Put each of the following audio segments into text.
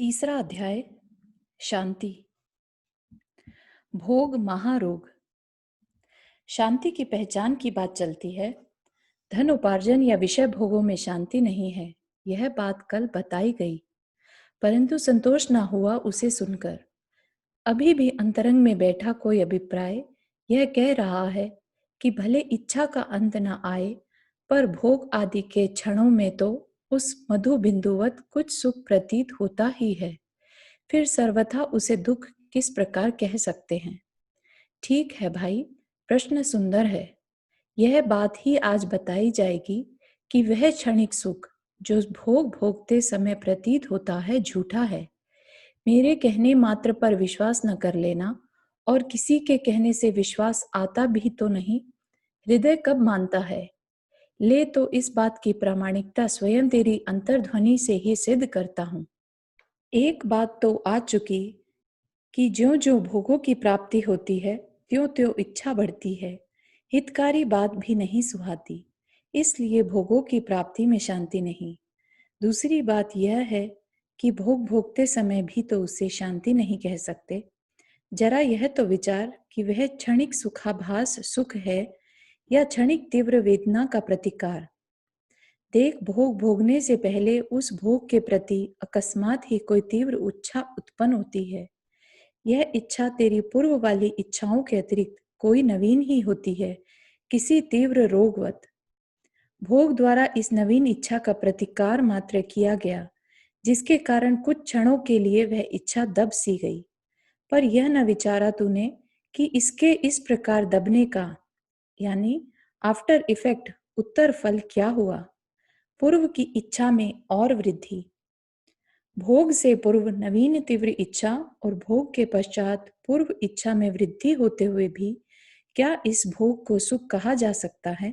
तीसरा अध्याय शांति। भोग महारोग। शांति की पहचान की बात चलती है। धन उपार्जन या विषय भोगों में शांति नहीं है, यह बात कल बताई गई, परंतु संतोष ना हुआ उसे सुनकर। अभी भी अंतरंग में बैठा कोई अभिप्राय यह कह रहा है कि भले इच्छा का अंत न आए, पर भोग आदि के क्षणों में तो उस मधु बिंदुवत कुछ सुख प्रतीत होता ही है, फिर सर्वथा उसे दुख किस प्रकार कह सकते हैं। ठीक है भाई, प्रश्न सुंदर है। यह बात ही आज बताई जाएगी कि वह क्षणिक सुख जो भोग भोगते समय प्रतीत होता है झूठा है। मेरे कहने मात्र पर विश्वास न कर लेना, और किसी के कहने से विश्वास आता भी तो नहीं। हृदय कब मानता है? ले तो इस बात की प्रामाणिकता स्वयं तेरी अंतर्ध्वनि से ही सिद्ध करता हूं। एक बात तो आ चुकी कि ज्यों ज्यों भोगों की प्राप्ति होती है त्यों त्यों इच्छा बढ़ती है। हितकारी बात भी नहीं सुहाती, इसलिए भोगों की प्राप्ति में शांति नहीं। दूसरी बात यह है कि भोग भोगते समय भी तो उससे शांति नहीं कह सकते। जरा यह तो विचार कि वह क्षणिक सुखाभास सुख है या क्षणिक तीव्र वेदना का प्रतिकार। देख, भोग भोगने से पहले उस भोग के प्रति अकस्मात ही कोई तीव्र इच्छा उत्पन्न होती है। यह इच्छा तेरी पूर्व वाली इच्छाओं के अतिरिक्त कोई नवीन ही होती है, किसी तीव्र रोगवत। भोग द्वारा इस नवीन इच्छा का प्रतिकार मात्र किया गया, जिसके कारण कुछ क्षणों के लिए वह इच्छा दब सी गई। पर यह न विचारा तूने कि इसके इस प्रकार दबने का यानी आफ्टर इफेक्ट उत्तर फल क्या हुआ? पूर्व की इच्छा में और वृद्धि। भोग से पूर्व नवीन तीव्र इच्छा और भोग के पश्चात पूर्व इच्छा में वृद्धि होते हुए भी क्या इस भोग को सुख कहा जा सकता है?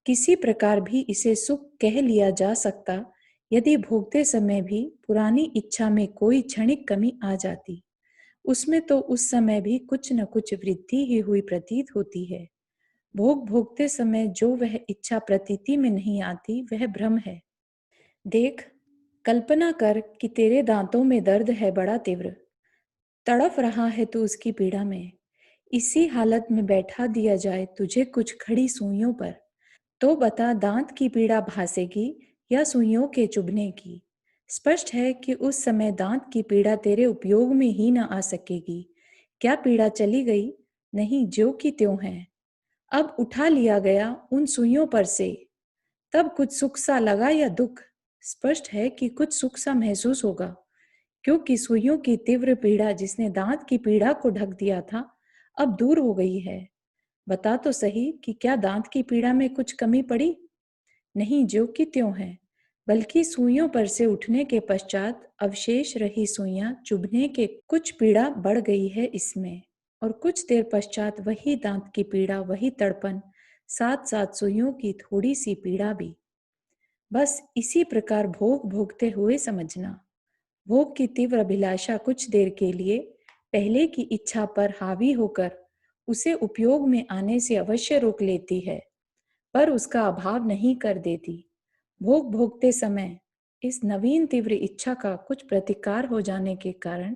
किसी प्रकार भी इसे सुख कह लिया जा सकता यदि भोगते समय भी पुरानी इच्छा में कोई क्षणिक कमी आ जाती। उसमें तो उस समय भी कुछ न कुछ वृद्धि ही हुई प्रतीत होती है। भोग भोगते समय जो वह इच्छा प्रतीति में नहीं आती वह भ्रम है। देख, कल्पना कर कि तेरे दांतों में दर्द है बड़ा तीव्र, तड़फ रहा है तू उसकी पीड़ा में। इसी हालत में बैठा दिया जाए तुझे कुछ खड़ी सुइयों पर, तो बता दांत की पीड़ा भासेगी या सुइयों के चुभने की? स्पष्ट है कि उस समय दांत की पीड़ा तेरे उपयोग में ही न आ सकेगी। क्या पीड़ा चली गई? नहीं, ज्यों की त्यों है। अब उठा लिया गया उन सुइयों पर से, तब कुछ सुख सा लगा या दुख? स्पष्ट है कि कुछ सुख सा महसूस होगा, क्योंकि सुइयों की तीव्र पीड़ा जिसने दांत की पीड़ा को ढक दिया था अब दूर हो गई है। बता तो सही कि क्या दांत की पीड़ा में कुछ कमी पड़ी? नहीं, ज्यों की त्यों है, बल्कि सुइयों पर से उठने के पश्चात अवशेष रही सुइयां चुभने के कुछ पीड़ा बढ़ गई है इसमें, और कुछ देर पश्चात वही दांत की पीड़ा, वही तड़पन, साथ साथ सुइयों की थोड़ी सी पीड़ा भी। बस इसी प्रकार भोग भोगते हुए समझना। भोग की तीव्र अभिलाषा कुछ देर के लिए पहले की इच्छा पर हावी होकर उसे उपयोग में आने से अवश्य रोक लेती है, पर उसका अभाव नहीं कर देती। भोग भोगते समय इस नवीन तीव्र इच्छा का कुछ प्रतिकार हो जाने के कारण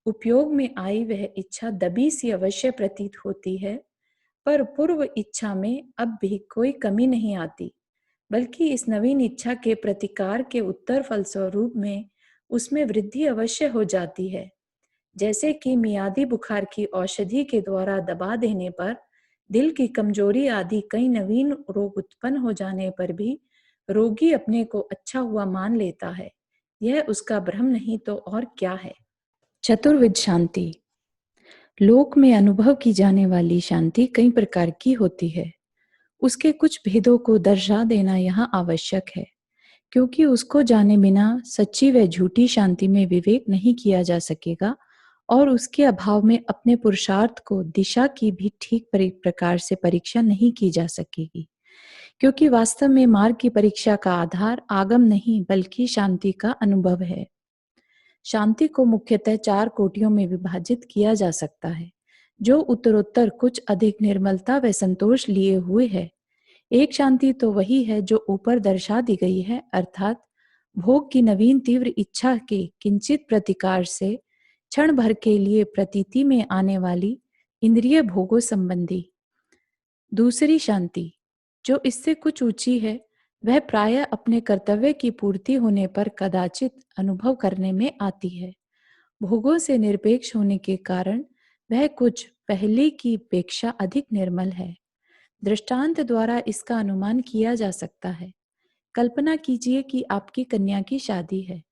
उपयोग में आई वह इच्छा दबी सी अवश्य प्रतीत होती है, पर पूर्व इच्छा में अब भी कोई कमी नहीं आती, बल्कि इस नवीन इच्छा के प्रतिकार के उत्तर फलस्वरूप में उसमें वृद्धि अवश्य हो जाती है। जैसे कि मियादी बुखार की औषधि के द्वारा दबा देने पर दिल की कमजोरी आदि कई नवीन रोग उत्पन्न हो जाने पर भी रोगी अपने को अच्छा हुआ मान लेता है। यह उसका भ्रम नहीं तो और क्या है। चतुर्विध शांति। लोक में अनुभव की जाने वाली शांति कई प्रकार की होती है। उसके कुछ भेदों को दर्शा देना यहाँ आवश्यक है, क्योंकि उसको जाने बिना सच्ची व झूठी शांति में विवेक नहीं किया जा सकेगा, और उसके अभाव में अपने पुरुषार्थ को दिशा की भी ठीक प्रकार से परीक्षा नहीं की जा सकेगी, क्योंकि वास्तव में मार्ग की परीक्षा का आधार आगम नहीं बल्कि शांति का अनुभव है। शांति को मुख्यतः 4 कोटियों में विभाजित किया जा सकता है, जो उत्तरोत्तर कुछ अधिक निर्मलता व संतोष लिए हुए है। एक शांति तो वही है जो ऊपर दर्शा दी गई है, अर्थात भोग की नवीन तीव्र इच्छा के किंचित प्रतिकार से क्षण भर के लिए प्रतीति में आने वाली इंद्रिय भोगों संबंधी दूसरी शांति, जो इससे कुछ ऊंची है, वह प्रायः अपने कर्तव्य की पूर्ति होने पर कदाचित अनुभव करने में आती है। भोगों से निरपेक्ष होने के कारण वह कुछ पहले की अपेक्षा अधिक निर्मल है। दृष्टांत द्वारा इसका अनुमान किया जा सकता है। कल्पना कीजिए कि आपकी कन्या की शादी है।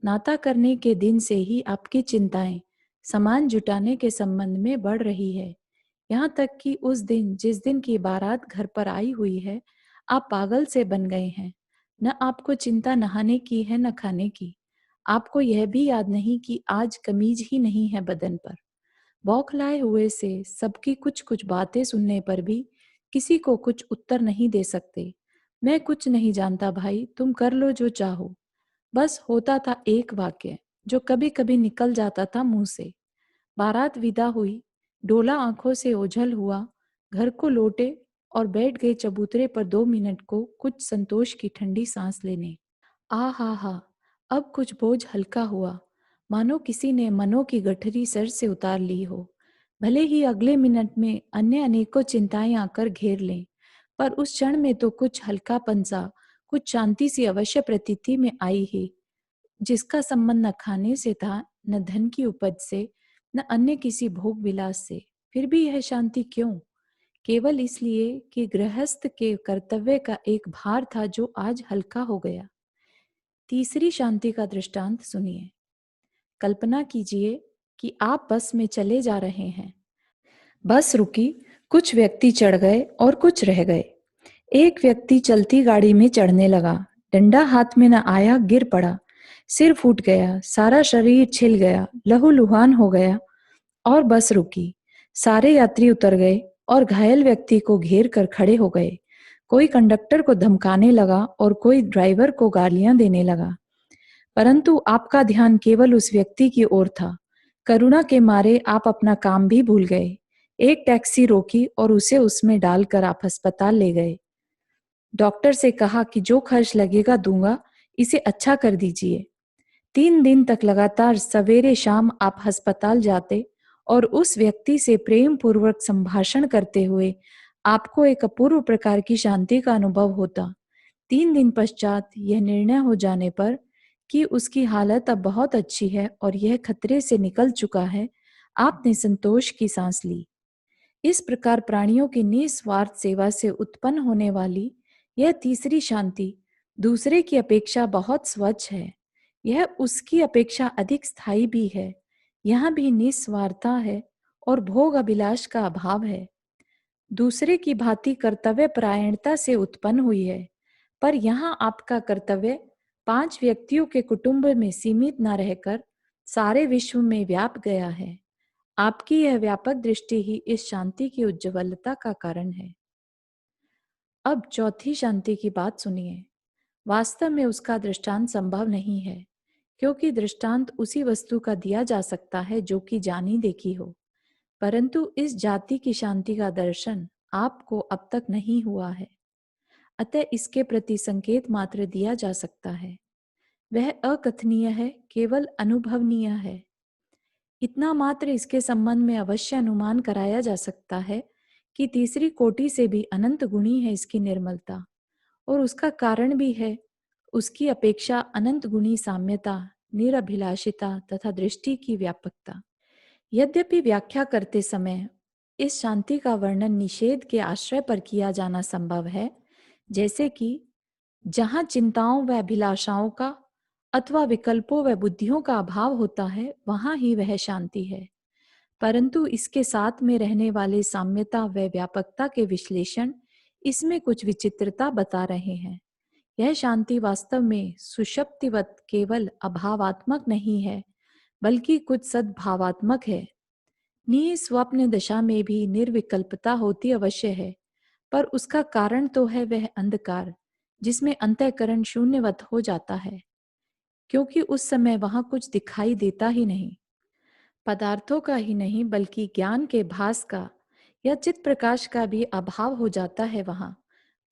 नाता करने के दिन से ही आपकी चिंताएं सामान जुटाने के संबंध में बढ़ रही है। यहाँ तक कि उस दिन जिस दिन की बारात घर पर आई हुई है, आप पागल से बन गए हैं। न आपको चिंता नहाने की है न खाने की। आपको यह भी याद नहीं कि आज कमीज ही नहीं है बदन पर। बौखलाए हुए से सबकी कुछ कुछ बातें सुनने पर भी किसी को कुछ उत्तर नहीं दे सकते। मैं कुछ नहीं जानता भाई, तुम कर लो जो चाहो। बस होता था एक वाक्य जो कभी कभी निकल जाता था मुंह से। बारात विदा हुई, डोला आंखों से ओझल हुआ, घर को लौटे और बैठ गए चबूतरे पर 2 मिनट को कुछ संतोष की ठंडी सांस लेने। आ हा हा, अब कुछ बोझ हल्का हुआ, मानो किसी ने मनों की गठरी सर से उतार ली हो। भले ही अगले मिनट में अन्य अनेकों चिंताएं आकर घेर लें, पर उस क्षण में तो कुछ हल्कापन सा, कुछ शांति सी अवश्य प्रतीति में आई ही, जिसका संबंध न खाने से था, न धन की उपज से, न अन्य किसी भोग विलास से। फिर भी यह शांति क्यों? केवल इसलिए कि गृहस्थ के कर्तव्य का एक भार था जो आज हल्का हो गया। तीसरी शांति का दृष्टांत सुनिए। कल्पना कीजिए कि आप बस में चले जा रहे हैं। बस रुकी, कुछ व्यक्ति चढ़ गए और कुछ रह गए। एक व्यक्ति चलती गाड़ी में चढ़ने लगा, डंडा हाथ में न आया, गिर पड़ा, सिर फूट गया, सारा शरीर छिल गया, लहूलुहान हो गया और बस रुकी। सारे यात्री उतर गए और घायल व्यक्ति को घेर कर खड़े हो गए। कोई कंडक्टर को धमकाने लगा और कोई ड्राइवर को गालियां देने लगा, परंतु आपका ध्यान केवल उस व्यक्ति की ओर था। करुणा के मारे आप अपना काम भी भूल गए। एक टैक्सी रोकी और उसे उसमें डालकर आप अस्पताल ले गए। डॉक्टर से कहा कि जो खर्च लगेगा दूंगा, इसे अच्छा कर दीजिए। 3 दिन तक लगातार सवेरे शाम आप अस्पताल जाते और उस व्यक्ति से प्रेम पूर्वक संभाषण करते हुए आपको एक अपूर्व प्रकार की शांति का अनुभव होता। 3 दिन पश्चात यह निर्णय हो जाने पर कि उसकी हालत अब बहुत अच्छी है और यह खतरे से निकल चुका है, आपने संतोष की सांस ली। इस प्रकार प्राणियों की निस्वार्थ सेवा से उत्पन्न होने वाली यह तीसरी शांति दूसरे की अपेक्षा बहुत स्वच्छ है। यह उसकी अपेक्षा अधिक स्थायी भी है। यहाँ भी निस्वार्थता है और भोग अभिलाष का अभाव है। दूसरे की भांति कर्तव्य परायणता से उत्पन्न हुई है, पर यहाँ आपका कर्तव्य 5 व्यक्तियों के कुटुंब में सीमित न रहकर सारे विश्व में व्याप गया है। आपकी यह व्यापक दृष्टि ही इस शांति की उज्ज्वलता का कारण है। अब चौथी शांति की बात सुनिए। वास्तव में उसका दृष्टांत संभव नहीं है, क्योंकि दृष्टांत उसी वस्तु का दिया जा सकता है जो कि जानी देखी हो, परंतु इस जाति की शांति का दर्शन आपको अब तक नहीं हुआ है, अतः इसके प्रति संकेत मात्र दिया जा सकता है। वह अकथनीय है, केवल अनुभवनीय है। इतना मात्र इसके संबंध में अवश्य अनुमान कराया जा सकता है कि तीसरी कोटि से भी अनंत गुणी है इसकी निर्मलता, और उसका कारण भी है उसकी अपेक्षा अनंत गुणी साम्यता, निरभिलाषिता तथा दृष्टि की व्यापकता। यद्यपि व्याख्या करते समय इस शांति का वर्णन निषेध के आश्रय पर किया जाना संभव है, जैसे कि जहां चिंताओं व अभिलाषाओं का अथवा विकल्पों व बुद्धियों का अभाव होता है, वहां ही वह शांति है, परंतु इसके साथ में रहने वाले साम्यता व व्यापकता के विश्लेषण इसमें कुछ विचित्रता बता रहे हैं। यह शांति वास्तव में सुषुप्तिवत केवल अभावात्मक नहीं है, बल्कि कुछ सद्भावात्मक है। निस्वप्न दशा में भी निर्विकल्पता होती अवश्य है, पर उसका कारण तो है वह अंधकार जिसमें अंतःकरण शून्यवत हो जाता है, क्योंकि उस समय वहां कुछ दिखाई देता ही नहीं। पदार्थों का ही नहीं बल्कि ज्ञान के भास का या चित प्रकाश का भी अभाव हो जाता है वहां।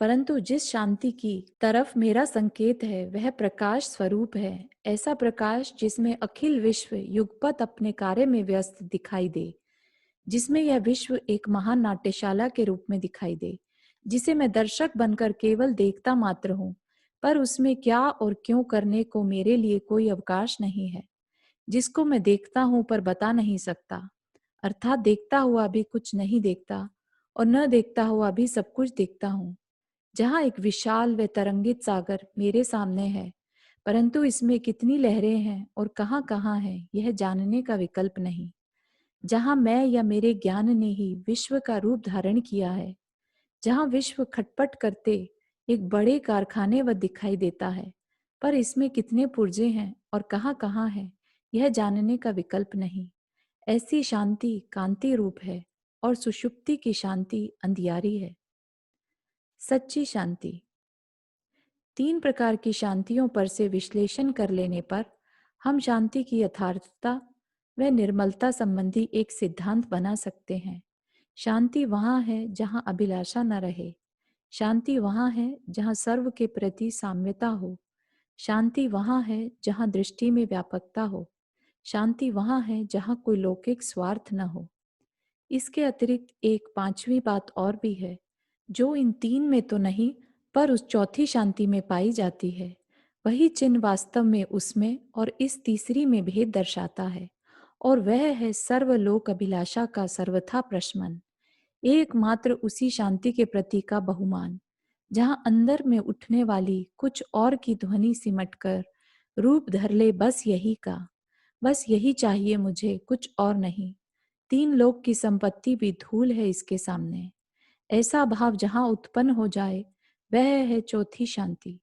परंतु जिस शांति की तरफ मेरा संकेत है वह प्रकाश स्वरूप है, ऐसा प्रकाश जिसमें अखिल विश्व युगपत अपने कार्य में व्यस्त दिखाई दे, जिसमें यह विश्व एक महान नाट्यशाला के रूप में दिखाई दे, जिसे मैं दर्शक बनकर केवल देखता मात्र हूँ, पर उसमें क्या और क्यों करने को मेरे लिए कोई अवकाश नहीं है, जिसको मैं देखता हूँ पर बता नहीं सकता, अर्थात देखता हुआ भी कुछ नहीं देखता और न देखता हुआ भी सब कुछ देखता हूँ, जहाँ एक विशाल व तरंगित सागर मेरे सामने है, परंतु इसमें कितनी लहरें हैं और कहाँ कहाँ हैं यह जानने का विकल्प नहीं, जहाँ मैं या मेरे ज्ञान ने ही विश्व का रूप धारण किया है, जहाँ विश्व खटपट करते एक बड़े कारखाने व दिखाई देता है, पर इसमें कितने पुर्जे हैं और कहाँ कहाँ हैं यह जानने का विकल्प नहीं। ऐसी शांति कांति रूप है और सुषुप्ति की शांति अंधियारी है। सच्ची शांति। 3 प्रकार की शांतियों पर से विश्लेषण कर लेने पर हम शांति की यथार्थता व निर्मलता संबंधी एक सिद्धांत बना सकते हैं। शांति वहाँ है जहाँ अभिलाषा न रहे। शांति वहाँ है जहाँ सर्व के प्रति साम्यता हो। शांति वहाँ है जहाँ दृष्टि में व्यापकता हो। शांति वहाँ है जहाँ कोई लौकिक स्वार्थ न हो। इसके अतिरिक्त एक पांचवी बात और भी है, जो इन 3 में तो नहीं पर उस चौथी शांति में पाई जाती है। वही चिन्ह वास्तव में उसमें और इस तीसरी में भेद दर्शाता है, और वह है सर्वलोक अभिलाषा का सर्वथा प्रशमन। एकमात्र उसी शांति के प्रति का बहुमान, जहाँ अंदर में उठने वाली कुछ और की ध्वनि सिमटकर रूप धर ले, बस यही का, बस यही चाहिए मुझे, कुछ और नहीं। 3 लोक की संपत्ति भी धूल है इसके सामने। ऐसा भाव जहाँ उत्पन्न हो जाए वह है चौथी शांति।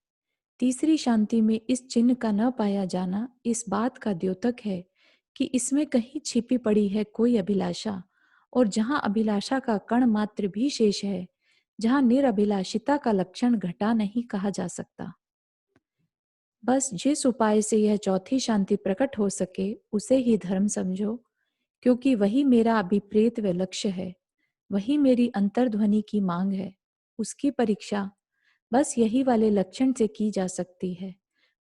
तीसरी शांति में इस चिन्ह का न पाया जाना इस बात का द्योतक है कि इसमें कहीं छिपी पड़ी है कोई अभिलाषा, और जहाँ अभिलाषा का कण मात्र भी शेष है, जहाँ निरभिलाषिता का लक्षण घटा नहीं कहा जा सकता। बस जिस उपाय से यह चौथी शांति प्रकट हो सके उसे ही धर्म समझो, क्योंकि वही मेरा अभिप्रेत व लक्ष्य है, वही मेरी अंतर्ध्वनि की मांग है। उसकी परीक्षा बस यही वाले लक्षण से की जा सकती है।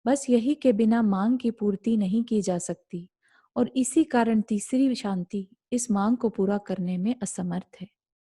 बस यही के बिना मांग की पूर्ति नहीं की जा सकती, और इसी कारण तीसरी शांति इस मांग को पूरा करने में असमर्थ है।